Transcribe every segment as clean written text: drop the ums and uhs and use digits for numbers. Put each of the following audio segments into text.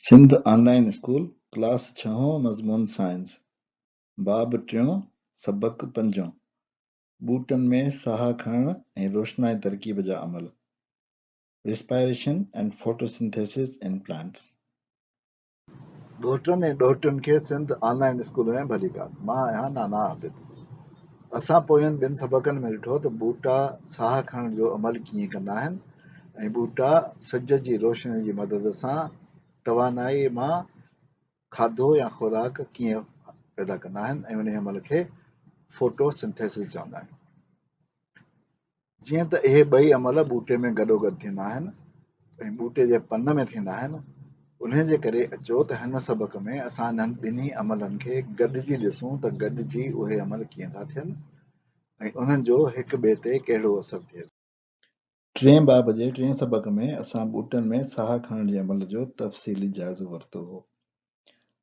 Sindh online school class 6 मज़मून science बाब 3 सबक 5 बूटन में साह खणण ऐं रोशनाई तरकीब जा अमल respiration and photosynthesis in plants. ॾोहिटनि ऐं ॾोहिटियुनि खे सिंध ऑनलाइन स्कूल में भली ॻाल्हि। मां आहियां नाना आबिद। असां पोयनि ॿिनि सबक़नि में ॾिठो त ॿूटा साह खणण जो अमल कीअं कंदा आहिनि ऐं ॿूटा सिज जी रोशनी जी मदद सां तवानाई मां खाधो या खुराक कीअं पैदा कंदा आहिनि ऐं उन अमल खे फोटोसिंथेसिस चवंदा आहिनि। जीअं त इहे ॿई अमल ॿूटे में गॾोगॾु थींदा आहिनि ऐं ॿूटे जे पन में थींदा आहिनि, उन जे करे अचो त हिन सबक में असां इन्हनि ॿिन्ही अमलनि खे गॾिजी ॾिसूं त गॾिजी उहे अमल कीअं था थियनि ऐं उन्हनि जो हिक ॿिए ते कहिड़ो असरु थिए। टें बाब जे टें सबक में असां ॿूटनि में साह खणण जे अमल जो तफ़सीली जाइज़ो वरितो हो।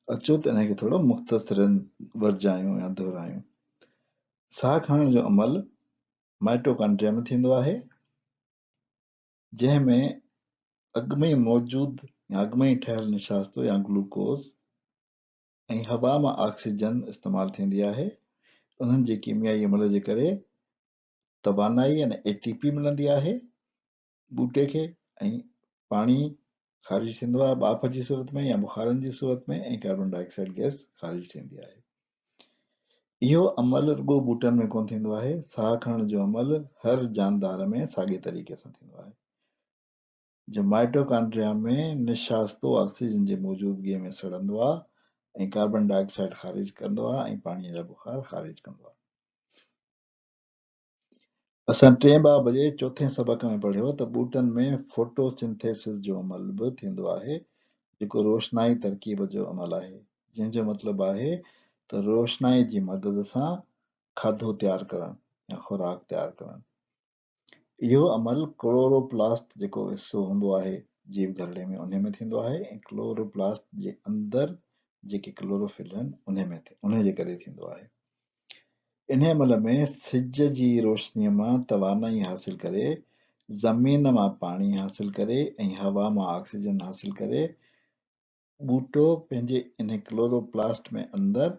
अचो त इनखे थोरो मुख़्तसरन वरजायूं या दोहरायूं। साह खणण जो अमल माइटोकॉन्ड्रिया में थींदो आहे, जंहिंमें अॻु में मौजूदु या अॻु में ठहियल निशास्तो या ग्लूकोज़ ऐं हवा मां ऑक्सीजन इस्तेमालु थींदी आहे। उन्हनि जे कीमियाई अमल जे करे तवानाई यानी एटीपी मिलंदी आहे ॿूटे खे ऐं पाणी ख़ारिज थींदो आहे बाफ़ जी सूरत में या बुखारनि जी सूरत में ऐं कार्बन डाइऑक्साइड गैस ख़ारिज थींदी आहे। इहो अमल रुॻो ॿूटनि में कोन थींदो आहे, साह खणण जो अमल हर जानदार में साॻिए तरीक़े सां थींदो आहे। जो माइटोकॉन्ड्रिया में निशास्तो ऑक्सीजन जी मौजूदगीअ में सड़ंदो आहे ऐं कार्बन डाइऑक्साइड ख़ारिज कंदो आहे ऐं पाणीअ जा बुखार ख़ारिज कंदो आहे। असां टें बाब जे चोथें सबक में पढ़ियो त ॿूटनि में फोटोसिंथेसिस जो अमल बि थींदो आहे, जेको रोशनाई तरकीब जो अमल आहे, जंहिंजो मतिलबु आहे त रोशनाई जी मदद सां खाधो तयारु करणु या खुराक तयारु करणु। इहो अमल क्लोरोप्लास्ट जेको हिसो हूंदो आहे जीव घरड़े में उन में थींदो आहे ऐं क्लोरोप्लास्ट जे अंदरि जेके क्लोरोफिल आहिनि उन जे करे थींदो आहे। इन अमल में सिज जी रोशनीअ मां तवानाई हासिल करे, ज़मीन मां पाणी हासिल करे ऐं हवा मां ऑक्सीजन हासिल करे ॿूटो पंहिंजे इन क्लोरोप्लास्ट में अंदरि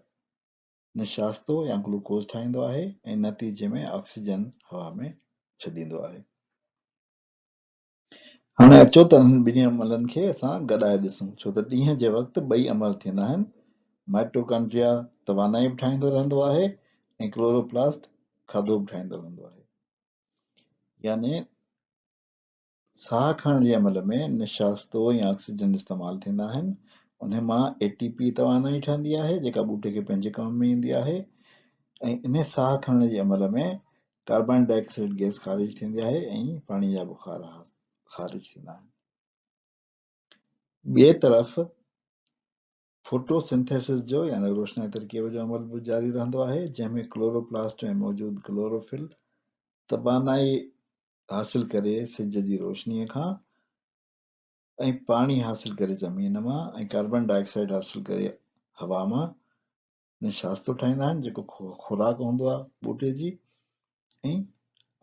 निशास्तो या ग्लूकोज ठाहींदो आहे ऐं नतीजे में ऑक्सीजन हवा में छॾींदो आहे। हाणे अचो त हिन ॿिन्ही अमलनि खे असां गॾाए ॾिसूं, छो त ॾींहं जे वक़्तु ॿई अमल थींदा आहिनि। माइटोकॉन्ड्रिया तवानाई बि ठाहींदो रहंदो आहे ऐं क्लोरोप्लास्ट खाधो बि ठाहींदो रहंदो आहे। यानी साह खणण जे अमल में निशास्तो या ऑक्सीजन इस्तेमालु थींदा आहिनि, उन मां एटीपी तवानाई ठहंदी आहे जेका ॿूटे खे पंहिंजे कम में ईंदी आहे ऐं इन साह खणण जे अमल में कार्बन डाइऑक्साइड गैस ख़ारिज थींदी आहे ऐं पाणी जा बुखार ख़ारिज थींदा आहिनि। ॿिए तरफ़ फोटोसिंथेसिस जो यानी रोशनाई तरकीब जो अमल बि जारी रहंदो आहे, जंहिंमें क्लोरोप्लास्ट में मौजूदु क्लोरोफिल तवानाई हासिल करे सिज जी रोशनीअ खां ऐं पाणी हासिल करे ज़मीन मां ऐं कार्बन डाइऑक्साइड हासिल करे हवा मां निशास्तो ठाहींदा आहिनि जेको खुराक हूंदो आहे ॿूटे जी ऐं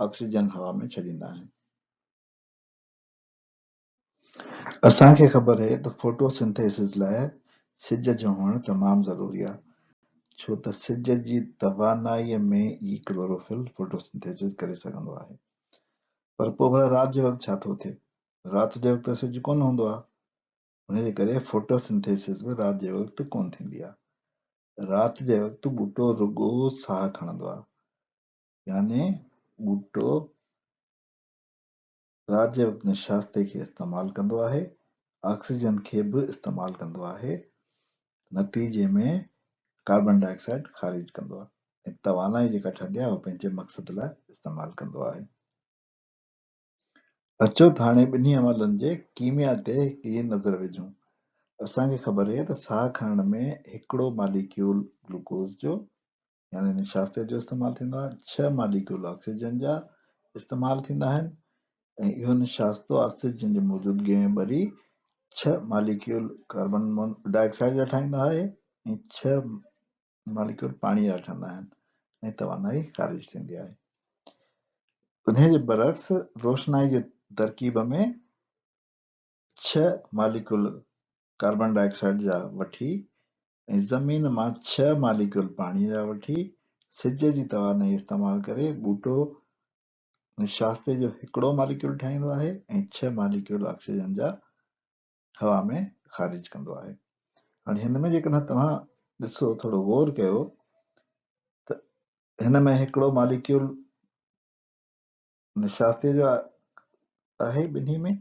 ऑक्सीजन हवा में छॾींदा आहिनि। असांखे ख़बर आहे त फोटोसिंथेसिस लाइ सिज जो हुअणु तमामु ज़रूरी आहे, छो त सिज जी तवानाईअ में ई क्लोरोफिल फोटोसिंथेसिस करे सघंदो आहे। पर पोइ भला राति जे वक़्तु छा थो थिए? राति जे वक़्तु सिज कोन हूंदो आहे, हुनजे करे फोटोसिंथेसिस बि राति जे वक़्तु कोन थींदी आहे। राति जे वक़्तु ॿूटो रुॻो साह खणंदो आहे, यानी ॿूटो राति जे वक़्तु निशास्ते खे इस्तेमालु कंदो आहे, ऑक्सीजन खे बि इस्तेमालु कंदो आहे, नतीजे में कार्बन डाइऑक्साइड ख़ारिज कंदो आहे ऐं तवानाई जेका ठहंदी आहे उहो पंहिंजे मक़सद लाइ इस्तेमालु कंदो आहे। अचो त हाणे ॿिन्ही अमलनि जे कीमिया ते हिकिड़ी नज़र विझूं। असांखे ख़बर आहे त साह खणण में हिकिड़ो मालिक्यूल ग्लूकोज़ जो यानी निशास्ते जो इस्तेमालु थींदो आहे, 6 मालिक्यूल ऑक्सीजन जा इस्तेमालु थींदा आहिनि ऐं इहो निशास्तो ऑक्सीजन जी मौजूदगीअ में ॿरी 6 मालिक्यूल कार्बन डाइऑक्साइड जा ठाहींदो आहे ऐं 6 मालिक्यूल पाणी जा ठहंदा आहिनि ऐं तवानाई ख़ारिज थींदी आहे। उन्हे जे बरक्स रोशनाई जी तरकीब में 6 मालिक्यूल कार्बन डाइऑक्साइड जा वठी ऐं ज़मीन मां 6 मालिक्यूल पाणीअ जा वठी सिज जी तवानाई इस्तेमाल करे ॿूटो निशास्ते जो हिकिड़ो मालिक्यूल ठाहींदो आहे ऐं 6 मालिक्यूल ऑक्सीजन जा हवा में ख़ारिज कंदो आहे। हाणे हिन में जेकॾहिं तव्हां ॾिसो थोरो गौर कयो त हिन में हिकिड़ो मालिक्यूल निशास्ते जो आहे ॿिन्ही में।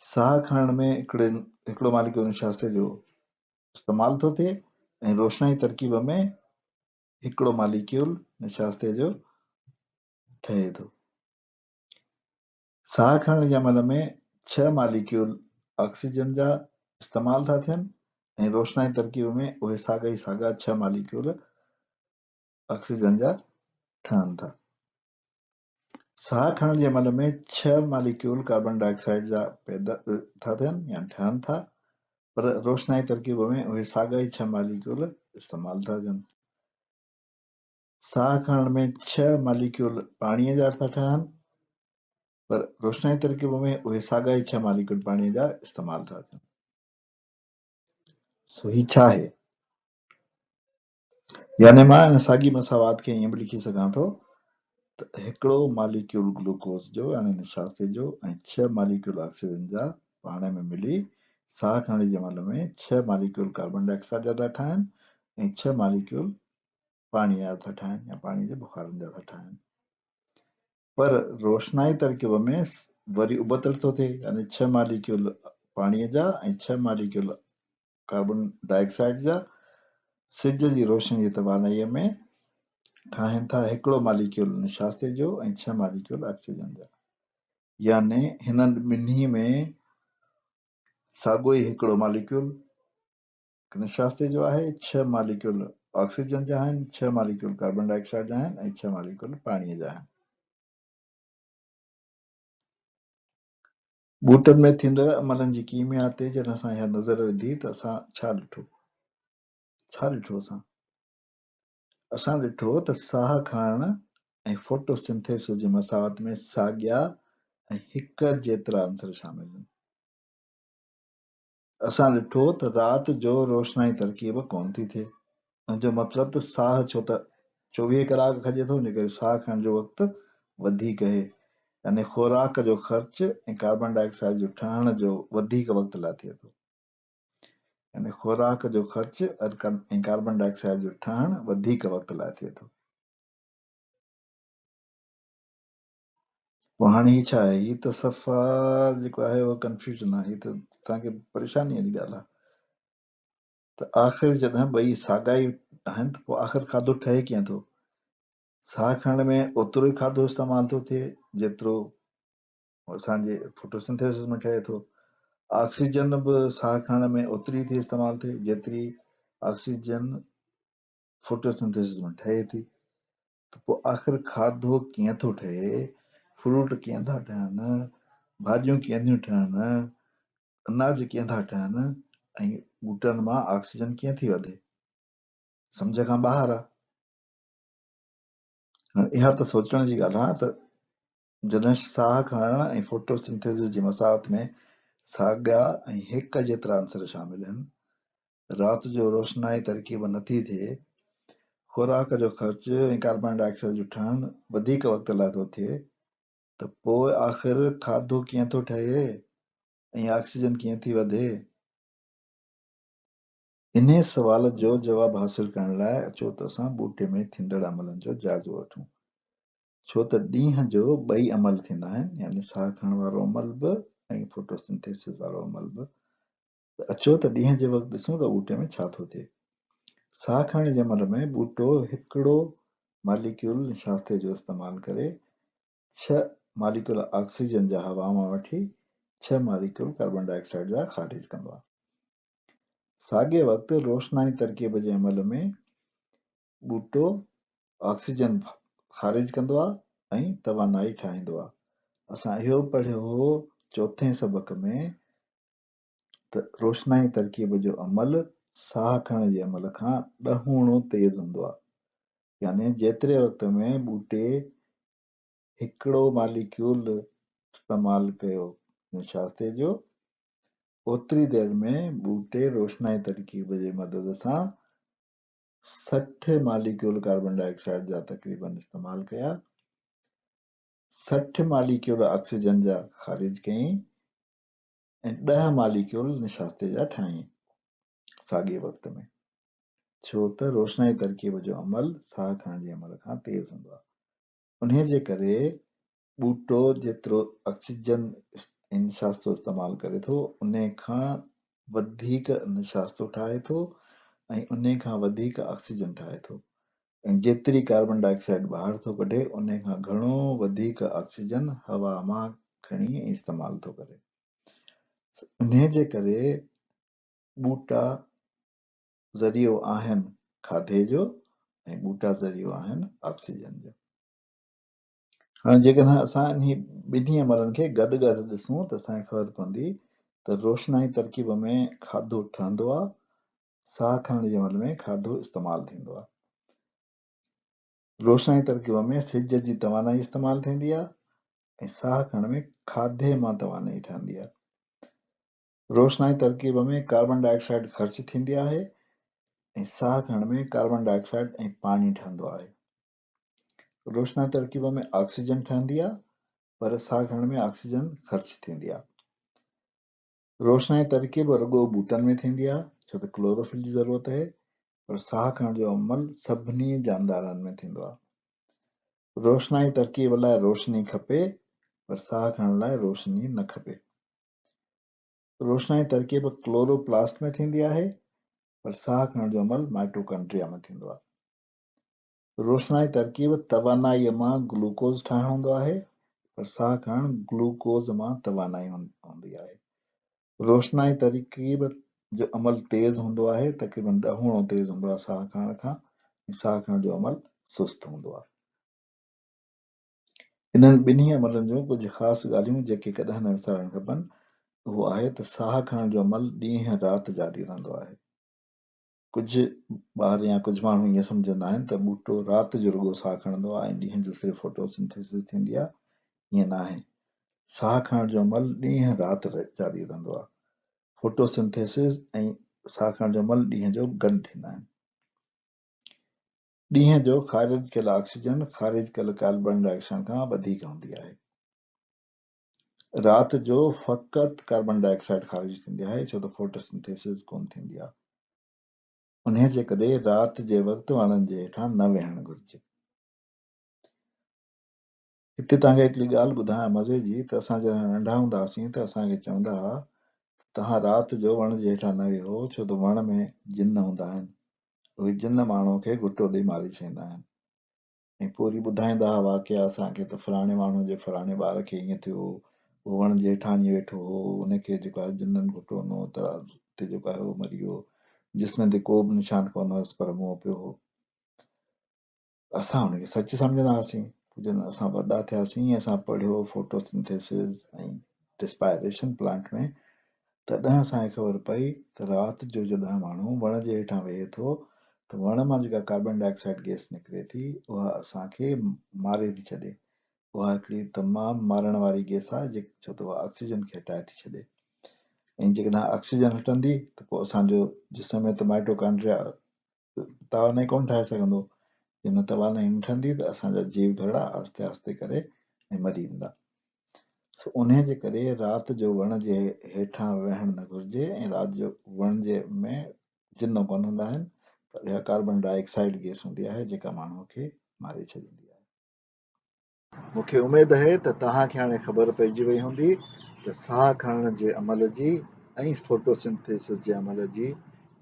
साह खणण में हिकिड़ो मालिक्यूल निशास्ते जो इस्तेमाल थो थिए ऐं रोशनाई तरकीब में हिकिड़ो मालिक्यूल निशास्ते जो ठहे थो। साह खणण जे अमल में 6 मालिक्यूल ऑक्सीजन जा इस्तेमाल था थियनि ऐं रोशनाई तरकीब में उहे साॻा ई साॻा 6 मालिक्यूल ऑक्सीजन जा ठहनि था। साह खणण जे अमल में 6 मालिक्यूल कार्बन डाइऑक्साइड जा पैदा था थियनि या ठहनि था, पर रोशनाई तरकीब में उहे साॻा ई 6 मालिक्यूल इस्तेमाल था थियनि। साह खणण में 6 मालिक्यूल पाणीअ जा था ठहनि, पर रोशनाई तरकीब में उहे साॻा ई 6 मालिक्यूल पाणीअ जा इस्तेमाल था थियनि। सो ही छा आहे? यानी मां हिन साॻी मसावात खे ईअं बि लिखी सघां थो त हिकिड़ो मालिक्यूल ग्लूकोस जो यानी निशास्ते जो ऐं 6 मालिक्यूल ऑक्सीजन जा पाण में मिली साह खणण जे अमल में 6 मालिक्यूल कार्बन डाइऑक्साइड जा था ठाहिनि ऐं 6 मालिक्यूल पाणीअ जा था ठाहिनि या पाणी जे बुखारनि जा था ठाहिनि। पर रोशनाई तरकीब में वरी उबतड़ थो थिए, यानी 6 मालिक्यूल पाणीअ जा ऐं 6 मालिक्यूल कार्बन डाइऑक्साइड जा सिज जी रोशनी जी तवानाईअ में ठाहिनि था हिकिड़ो मालिक्यूल निशास्ते जो ऐं 6 मालिक्यूल ऑक्सीजन जा। यानी हिननि ॿिन्ही में साॻियो ई हिकिड़ो मालिक्यूल निशास्ते जो आहे, 6 मालिक्यूल ऑक्सीजन जा आहिनि, 6 मालिक्यूल कार्बन डाइऑक्साइड जा आहिनि ऐं 6 मालिक्यूल पाणीअ जा आहिनि। ॿूटनि में थींदड़ अमलनि जी कीमिया ते जॾहिं असां इहा नज़र विधी त असां छा ॾिठो? असां ॾिठो त साह खणण ऐं फोटोसिंथेसिस जी मसावत में साॻिया ऐं हिक जेतिरा अंसर शामिल आहिनि। असां ॾिठो त राति जो रोशनाई तरकीब कोन थी थिए, हुन जो मतिलबु त साह छो त 24 कलाक खॼे थो, इन करे साह खणण जो वक़्तु वधीक आहे, यानी खुराक जो ख़र्च ऐं कार्बन डाइऑक्साइड जो ठहण जो वधीक वक़्त लाइ थिए थो। यानी खुराक जो ख़र्च ऐं कार्बन डाइऑक्साइड जो ठहण वधीक वक़्त लाइ थिए थो। पोइ हाणे ही छा आहे? ही त सफ़ा जेको आहे उहो कंफ्यूजन आहे, ही त असांखे परेशानीअ जी ॻाल्हि आहे। त आख़िर जॾहिं ॿई साॻा ई आहिनि त पोइ आख़िर खाधो ठहे कीअं थो? साह खणण में ओतिरो ई खाधो इस्तेमालु थो थिए जेतिरो असांजे फोटोसिंथेसिस में ठहे थो। ऑक्सीजन बि साह खणण में ओतिरी थी इस्तेमालु थिए जेतिरी ऑक्सीजन फोटोसिंथेसिस में ठहे थी। त पोइ आख़िर खाधो कीअं थो ठहे? फ्रूट कीअं था ठहनि? भाॼियूं कीअं थियूं ठहनि? अनाज कीअं था ठहनि? ऐं ॿूटनि मां ऑक्सीजन कीअं थी वधे? सम्झ खां ॿाहिरि आहे। इहा त सोचण जी ॻाल्हि आहे त जॾहिं साह खणण ऐं फोटोसिंथेसिस जी मसावत में साॻिया ऐं हिक जेतिरा अंसर शामिल आहिनि, राति जो रोशनाई तरकीब नथी थिए, खुराक जो ख़र्च ऐं कार्बन डाइऑक्साइड जो ठहण वधीक वक़्त लाइ थो थिए, त पोइ आख़िर खाधो कीअं थो ठहे ऐं ऑक्सीजन कीअं थी वधे? इन सवाल जो जवाबु हासिल करण लाइ अचो त असां ॿूटे में थींदड़ अमलनि जो जाइज़ो वठूं। छो त ॾींहं जो ॿई अमल थींदा आहिनि, यानी साह खणण वारो अमल बि ऐं फोटोसिंथेसिस वारो अमल बि। त अचो त ॾींहं जे वक़्तु ॾिसूं त ॿूटे में छा थो थिए। साह खणण जे अमल में ॿूटो हिकिड़ो मालिक्यूल निशास्ते जो इस्तेमालु करे 6 मालिक्यूल ऑक्सीजन जा हवा मां वठी 6 मालिक्यूल कार्बन डाइऑक्साइड जा ख़ारिज कंदो आहे। साॻिए वक़्तु रोशनाई तरकीब जे अमल में ॿूटो ऑक्सीजन ख़ारिज कंदो आहे ऐं तवानाई ठाहींदो आहे। असां इहो पढ़ियो हो चोथे सबक में त रोशनाई तरकीब जो अमल साह खणण जे अमल खां 10 तेज़ हूंदो आहे। यानी जेतिरे वक़्त में ॿूटे हिकिड़ो मालिक्यूल इस्तेमालु कयो निशास्ते जो ओतिरी देर में बूटे रोशनाई तरकीब जे मदद सां 60 मालिक्यूल कार्बन डाइऑक्साइड जा तक़रीबन इस्तेमाल कया, 60 मालिक्यूल ऑक्सीजन जा ख़ारिज कयईं ऐं 10 मालिक्यूल निशास्ते जा ठाहियईं साॻिए वक़्त में। छो त रोशनाई तरकीब जो अमल साह खणण जे अमल खां तेज़ हूंदो आहे। उन्हीअ जे करे ॿूटो जेतिरो ऑक्सीजन निशास्तो इस्तेमाल करे थो उन खां वधीक निशास्तो ठाहे थो ऐं उन खां वधीक ऑक्सीजन ठाहे थो ऐं जेतिरी कार्बन डाइऑक्साइड ॿाहिरि थो कढे उन खां घणो वधीक ऑक्सीजन हवा मां खणी इस्तेमाल थो करे। उन्हीअ जे करे ॿूटा ज़रियो आहिनि खाधे जो ऐं ॿूटा ज़रियो आहिनि ऑक्सीजन जो। हाणे जेकॾहिं असां इन ॿिन्ही अमलनि खे गॾु गॾु ॾिसूं त असांखे ख़बर पवंदी त रोशनाई तरकीब में खाधो ठहंदो आहे, साह खणण जे अमल में खाधो इस्तेमालु थींदो आहे। रोशनाई तरकीब में सिज जी तवानाई इस्तेमालु थींदी आहे ऐं साह खणण में खाधे मां तवानाई ठहंदी आहे। रोशनाई तरकीब में कार्बन डाइऑक्साइड ख़र्च थींदी आहे ऐं साह खणण में कार्बन डाइऑक्साइड ऐं पाणी ठहंदो आहे। रोशनाई तरकीब में ऑक्सीजन ठहंदी आहे पर साह खणण में ऑक्सीजन ख़र्च थींदी आहे। रोशनाई तरकीब रुॻो ॿूटनि में थींदी आहे छो त क्लोरोफिल जी ज़रूरत आहे, पर साह खणण जो अमल सभिनी जानदारनि में थींदो आहे। रोशनाई तरकीब लाइ रोशनी खपे पर साह खणण लाइ रोशनी न खपे। रोशनाई तरकीब क्लोरोप्लास्ट में थींदी आहे पर साह खणण जो अमल माइटोकॉन्ड्रिया में थींदो आहे। रोशनाई तरकीब तवानाईअ मां ग्लूकोज़ ठाहिणो हूंदो आहे पर साह खणण ग्लूकोज़ मां तवानाई हूंदी आहे। रोशनाई तरकीब जो अमल तेज़ हूंदो आहे, तक़रीबन 10 गुणो तेज़ हूंदो आहे साह खणण खां, साह खणण जो अमल सुस्त हूंदो आहे। इन्हनि ॿिन्ही अमलनि जूं कुझु ख़ासि ॻाल्हियूं जेके कॾहिं न विसारणु खपनि उहो आहे त साह खणण जो अमल ॾींहं राति जारी रहंदो आहे। कुझु ॿार या कुझु माण्हू ईअं सम्झंदा आहिनि त ॿूटो राति जो रुॻो साह खणंदो आहे ऐं ॾींहं जो सिर्फ़ु फोटोसिंथेसिस थींदी आहे। ईअं न आहे, साह खणण जो अमल ॾींहं राति जारी रहंदो आहे। फोटोसिंथेसिस ऐं साह खणण जो अमल ॾींहं जो गॾु थींदा आहिनि। ॾींहं जो ख़ारिज कयल ऑक्सीजन ख़ारिज कयल कार्बन डाइऑक्साइड खां वधीक हूंदी आहे। राति जो फ़क़ति कार्बन डाइऑक्साइड ख़ारिज थींदी आहे छो त फोटोसिंथेसिस कोन थींदी आहे। उन्हीअ जे करे राति जे वक़्तु वणनि जे हेठां न वेहणु घुरिजे। हिते तव्हांखे हिकिड़ी ॻाल्हि ॿुधायां मज़े जी त असां जॾहिं नंढा हूंदा हुआसीं त असांखे चवंदा हुआ तव्हां राति जो वण जे हेठां न वेहो छो त वण में जिन हूंदा आहिनि, उहे जिन माण्हू खे घुटो ॾेई मारे छॾींदा आहिनि। ऐं पोइ वरी ॿुधाईंदा हुआ वाक़िया असांखे त फलाणे माण्हू जे फलाणे ॿार खे ईअं थियो, उहो वण जे हेठां वञी वेठो हो, उनखे जेको आहे जिननि घुटो ॾिनो त हुते जेको आहे उहो मरी वियो, जिस्म ते को बि निशान कोन हुअसि पर मुंहुं पियो हो। असां हुनखे सच सम्झंदा हुआसीं। जॾहिं असां वॾा थियासीं असां पढ़ियो फोटोसिंथेसिस ऐं रिस्पायरेशन प्लांट में, तॾहिं असांखे ख़बर पई त राति जो जॾहिं माण्हू वण जे हेठां वेहे थो त वण मां जेका कार्बन डाइऑक्साइड गैस निकिरे थी उहा असांखे मारे थी छॾे। उहा हिकिड़ी तमामु मारण वारी गैस आहे छो त उहा ऑक्सीजन खे हटाए थी छॾे। ऐं जेकॾहिं ऑक्सीजन हटंदी त पोइ असांजो जिस्म में त माइटोकॉन्ड्रिया तवानाई कोन ठाहे सघंदो। हिन तवानाई न ठहंदी त असांजा जीव घड़ा आहिस्ते आहिस्ते करे ऐं मरी वेंदा। उन जे करे राति जो वण जे हेठां वेहणु न घुरिजे ऐं राति जो वण जे में जिन कोन हूंदा आहिनि पर इहा कार्बन डाइऑक्साइड गैस हूंदी आहे जेका माण्हूअ खे मारे छॾींदी आहे। मूंखे उमेद आहे त तव्हांखे हाणे ख़बर पइजी वई हूंदी त साह खणण जे अमल जी ऐं फोटोसिंथेसिस जे अमल जी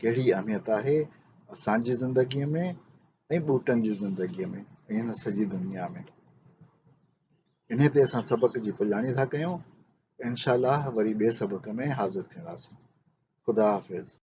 कहिड़ी अहमियत आहे असांजी ज़िंदगीअ में ऐं ॿूटनि जी ज़िंदगीअ में ऐं हिन सॼी दुनिया में। इन ते असां सबक़ जी पुॼाणी था कयूं। इंशाअल्लाह वरी ॿिए सबक़ में हाज़िर थींदासीं। ख़ुदा हाफ़िज़।